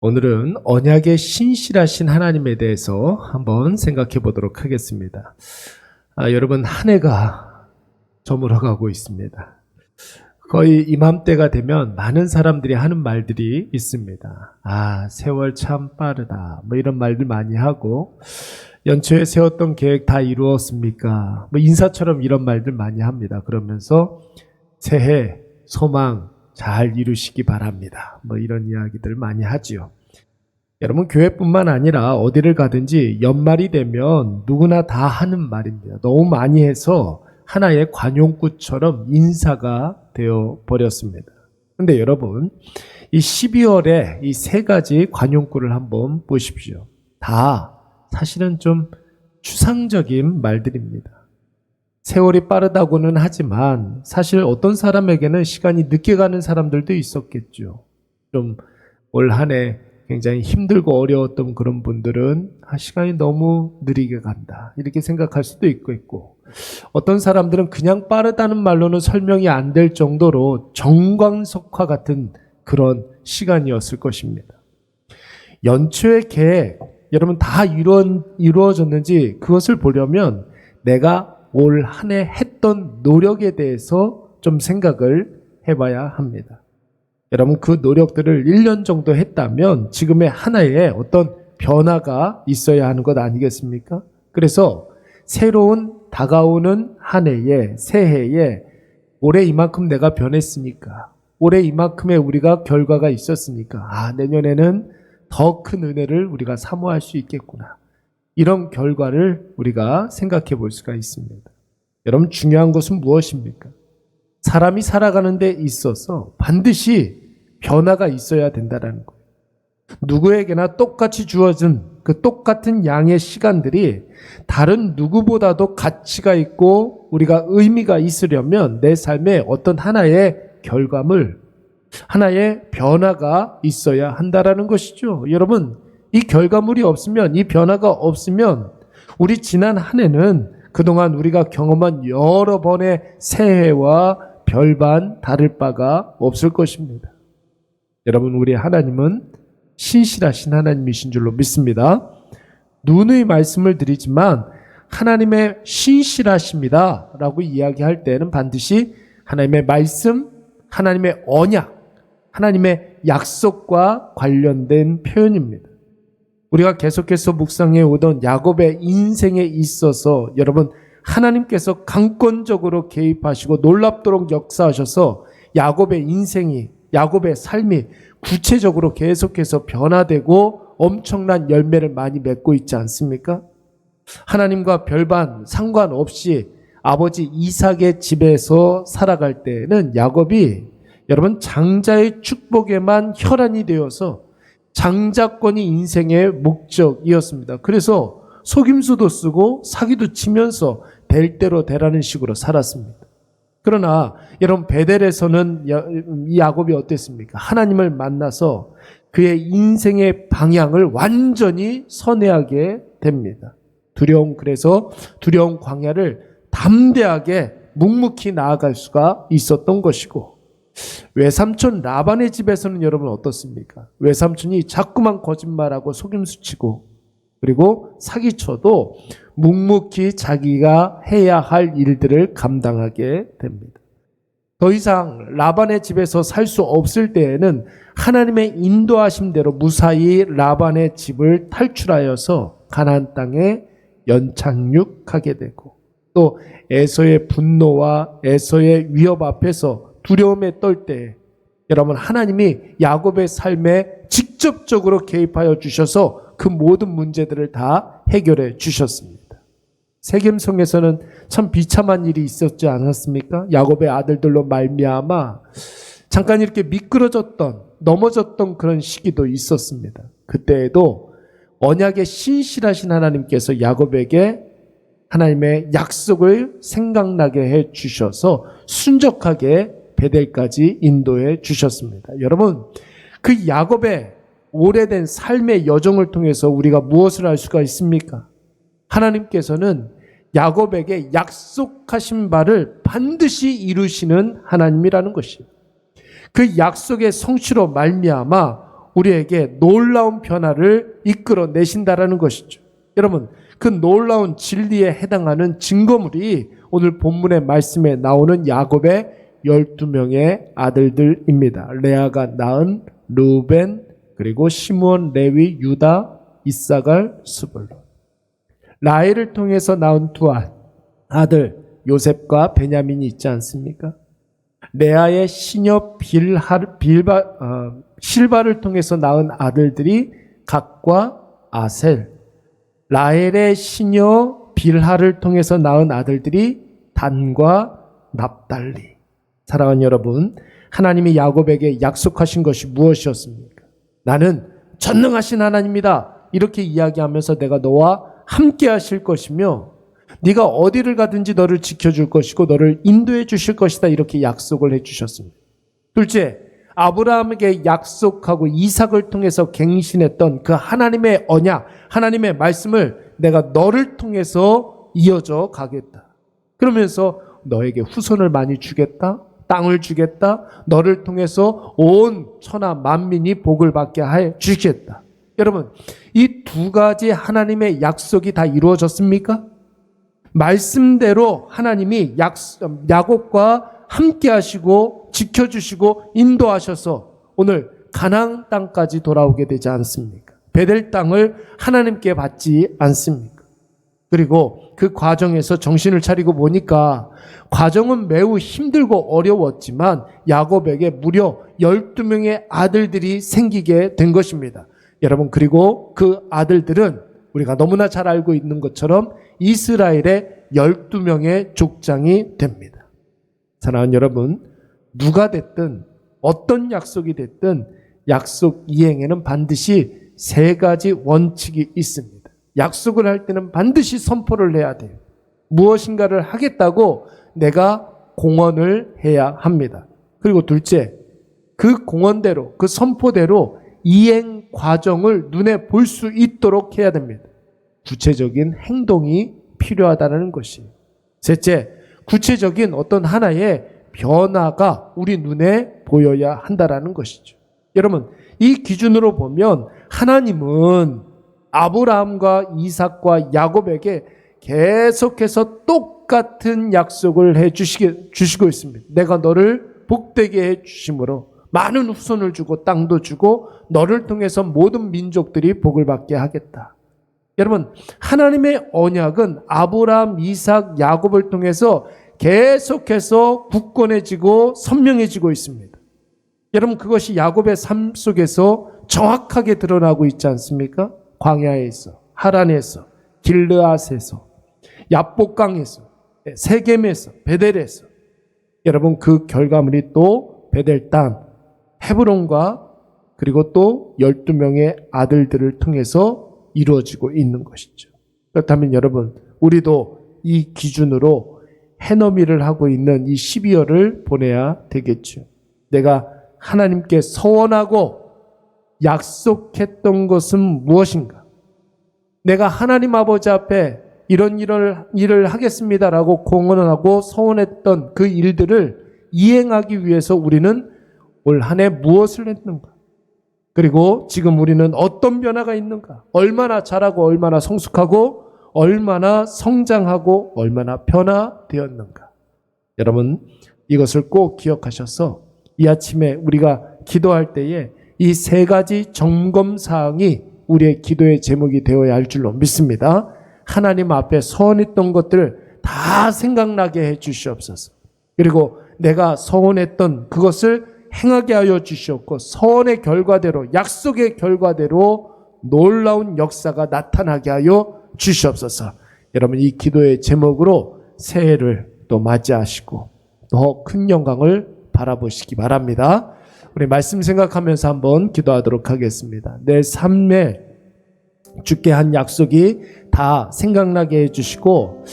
오늘은 언약의 신실하신 하나님에 대해서 한번 생각해 보도록 하겠습니다. 여러분, 한 해가 저물어가고 있습니다. 거의 이맘때가 되면 많은 사람들이 하는 말들이 있습니다. 세월 참 빠르다. 이런 말들 많이 하고, 연초에 세웠던 계획 다 이루었습니까? 인사처럼 이런 말들 많이 합니다. 그러면서 새해 소망 잘 이루시기 바랍니다. 이런 이야기들 많이 하지요. 여러분, 교회뿐만 아니라 어디를 가든지 연말이 되면 누구나 다 하는 말입니다. 너무 많이 해서 하나의 관용구처럼 인사가 되어 버렸습니다. 근데 여러분, 이 12월에 이 세 가지 관용구를 한번 보십시오. 다 사실은 좀 추상적인 말들입니다. 세월이 빠르다고는 하지만 사실 어떤 사람에게는 시간이 늦게 가는 사람들도 있었겠죠. 좀 올 한 해 굉장히 힘들고 어려웠던 그런 분들은 시간이 너무 느리게 간다 이렇게 생각할 수도 있고, 어떤 사람들은 그냥 빠르다는 말로는 설명이 안 될 정도로 정광석화 같은 그런 시간이었을 것입니다. 연초의 계획 여러분 다 이루어졌는지 그것을 보려면 내가 올 한 해 했던 노력에 대해서 좀 생각을 해봐야 합니다. 여러분, 그 노력들을 1년 정도 했다면 지금의 하나의 어떤 변화가 있어야 하는 것 아니겠습니까? 그래서 새로운 다가오는 한 해에, 새해에 올해 이만큼 내가 변했으니까, 올해 이만큼의 우리가 결과가 있었으니까 내년에는 더 큰 은혜를 우리가 사모할 수 있겠구나. 이런 결과를 우리가 생각해 볼 수가 있습니다. 여러분, 중요한 것은 무엇입니까? 사람이 살아가는 데 있어서 반드시 변화가 있어야 된다는 거예요. 누구에게나 똑같이 주어진 그 똑같은 양의 시간들이 다른 누구보다도 가치가 있고 우리가 의미가 있으려면 내 삶에 어떤 하나의 결과물, 하나의 변화가 있어야 한다라는 것이죠. 여러분, 이 결과물이 없으면, 이 변화가 없으면 우리 지난 한 해는 그동안 우리가 경험한 여러 번의 새해와 별반 다를 바가 없을 것입니다. 여러분, 우리 하나님은 신실하신 하나님이신 줄로 믿습니다. 누누이 말씀을 드리지만 하나님의 신실하십니다 라고 이야기할 때는 반드시 하나님의 말씀, 하나님의 언약, 하나님의 약속과 관련된 표현입니다. 우리가 계속해서 묵상해 오던 야곱의 인생에 있어서 여러분, 하나님께서 강권적으로 개입하시고 놀랍도록 역사하셔서 야곱의 인생이, 야곱의 삶이 구체적으로 계속해서 변화되고 엄청난 열매를 많이 맺고 있지 않습니까? 하나님과 별반 상관없이 아버지 이삭의 집에서 살아갈 때는 야곱이 여러분 장자의 축복에만 혈안이 되어서 장자권이 인생의 목적이었습니다. 그래서 속임수도 쓰고 사기도 치면서 될 대로 되라는 식으로 살았습니다. 그러나 여러분, 베델에서는 이 야곱이 어땠습니까? 하나님을 만나서 그의 인생의 방향을 완전히 선회하게 됩니다. 그래서 두려운 광야를 담대하게 묵묵히 나아갈 수가 있었던 것이고, 외삼촌 라반의 집에서는 여러분 어떻습니까? 외삼촌이 자꾸만 거짓말하고 속임수치고 그리고 사기쳐도 묵묵히 자기가 해야 할 일들을 감당하게 됩니다. 더 이상 라반의 집에서 살 수 없을 때에는 하나님의 인도하심대로 무사히 라반의 집을 탈출하여서 가나안 땅에 연착륙하게 되고, 또 에서의 분노와 에서의 위협 앞에서 두려움에 떨 때 여러분, 하나님이 야곱의 삶에 직접적으로 개입하여 주셔서 그 모든 문제들을 다 해결해 주셨습니다. 세겜성에서는 참 비참한 일이 있었지 않았습니까? 야곱의 아들들로 말미암아 잠깐 이렇게 미끄러졌던, 넘어졌던 그런 시기도 있었습니다. 그때에도 언약의 신실하신 하나님께서 야곱에게 하나님의 약속을 생각나게 해 주셔서 순적하게 베델까지 인도해 주셨습니다. 여러분, 그 야곱의 오래된 삶의 여정을 통해서 우리가 무엇을 알 수가 있습니까? 하나님께서는 야곱에게 약속하신 바를 반드시 이루시는 하나님이라는 것이에요. 그 약속의 성취로 말미암아 우리에게 놀라운 변화를 이끌어내신다라는 것이죠. 여러분, 그 놀라운 진리에 해당하는 증거물이 오늘 본문의 말씀에 나오는 야곱의 12명의 아들들입니다. 레아가 낳은 르우벤, 그리고 시므온, 레위, 유다, 이사갈, 스불론. 라헬을 통해서 낳은 두 아들 요셉과 베냐민이 있지 않습니까? 레아의 시녀 실바를 통해서 낳은 아들들이 갓과 아셀, 라헬의 시녀 빌하를 통해서 낳은 아들들이 단과 납달리. 사랑하는 여러분, 하나님이 야곱에게 약속하신 것이 무엇이었습니까? 나는 전능하신 하나님이다. 이렇게 이야기하면서 내가 너와 함께 하실 것이며 네가 어디를 가든지 너를 지켜줄 것이고 너를 인도해 주실 것이다. 이렇게 약속을 해 주셨습니다. 둘째, 아브라함에게 약속하고 이삭을 통해서 갱신했던 그 하나님의 언약, 하나님의 말씀을 내가 너를 통해서 이어져 가겠다. 그러면서 너에게 후손을 많이 주겠다. 땅을 주겠다. 너를 통해서 온 천하 만민이 복을 받게 해 주겠다. 여러분, 이 두 가지 하나님의 약속이 다 이루어졌습니까? 말씀대로 하나님이 야곱과 함께 하시고 지켜주시고 인도하셔서 오늘 가나안 땅까지 돌아오게 되지 않습니까? 베델 땅을 하나님께 받지 않습니까? 그리고 그 과정에서 정신을 차리고 보니까 과정은 매우 힘들고 어려웠지만 야곱에게 무려 12명의 아들들이 생기게 된 것입니다. 여러분, 그리고 그 아들들은 우리가 너무나 잘 알고 있는 것처럼 이스라엘의 12명의 족장이 됩니다. 사랑하는 여러분, 누가 됐든 어떤 약속이 됐든 약속 이행에는 반드시 세 가지 원칙이 있습니다. 약속을 할 때는 반드시 선포를 해야 돼요. 무엇인가를 하겠다고 내가 공언을 해야 합니다. 그리고 둘째, 그 공언대로, 그 선포대로 이행 과정을 눈에 볼 수 있도록 해야 됩니다. 구체적인 행동이 필요하다는 것이. 셋째, 구체적인 어떤 하나의 변화가 우리 눈에 보여야 한다는 것이죠. 여러분, 이 기준으로 보면 하나님은 아브라함과 이삭과 야곱에게 계속해서 똑같은 약속을 주시고 있습니다. 내가 너를 복되게 해 주심으로 많은 후손을 주고 땅도 주고 너를 통해서 모든 민족들이 복을 받게 하겠다. 여러분, 하나님의 언약은 아브라함, 이삭, 야곱을 통해서 계속해서 굳건해지고 선명해지고 있습니다. 여러분, 그것이 야곱의 삶 속에서 정확하게 드러나고 있지 않습니까? 광야에서, 하란에서, 길르앗에서, 야복강에서, 세겜에서, 베델에서. 여러분, 그 결과물이 또 베델 땅, 헤브론과 그리고 또 12명의 아들들을 통해서 이루어지고 있는 것이죠. 그렇다면 여러분, 우리도 이 기준으로 해넘이를 하고 있는 이 12월을 보내야 되겠죠. 내가 하나님께 서원하고 약속했던 것은 무엇인가? 내가 하나님 아버지 앞에 이런 일을 하겠습니다라고 공언하고 서원했던 그 일들을 이행하기 위해서 우리는 올 한 해 무엇을 했는가? 그리고 지금 우리는 어떤 변화가 있는가? 얼마나 잘하고 얼마나 성숙하고 얼마나 성장하고 얼마나 변화되었는가? 여러분, 이것을 꼭 기억하셔서 이 아침에 우리가 기도할 때에 이 세 가지 점검사항이 우리의 기도의 제목이 되어야 할 줄로 믿습니다. 하나님 앞에 서원했던 것들을 다 생각나게 해 주시옵소서. 그리고 내가 서원했던 그것을 행하게 하여 주시옵고 서원의 결과대로, 약속의 결과대로 놀라운 역사가 나타나게 하여 주시옵소서. 여러분, 이 기도의 제목으로 새해를 또 맞이하시고 더 큰 영광을 바라보시기 바랍니다. 우리 말씀 생각하면서 한번 기도하도록 하겠습니다. 내 삶에 주께 한 약속이 다 생각나게 해주시고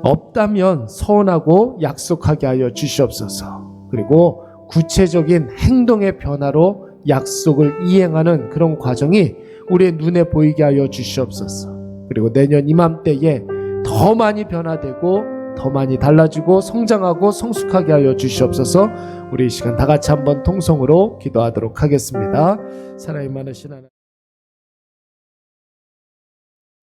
없다면 서원하고 약속하게 하여 주시옵소서. 그리고 구체적인 행동의 변화로 약속을 이행하는 그런 과정이 우리의 눈에 보이게 하여 주시옵소서. 그리고 내년 이맘때에 더 많이 변화되고 더 많이 달라지고 성장하고 성숙하게 하여 주시옵소서. 우리 이 시간 다 같이 한번 통성으로 기도하도록 하겠습니다. 사랑이 많으신 하나님.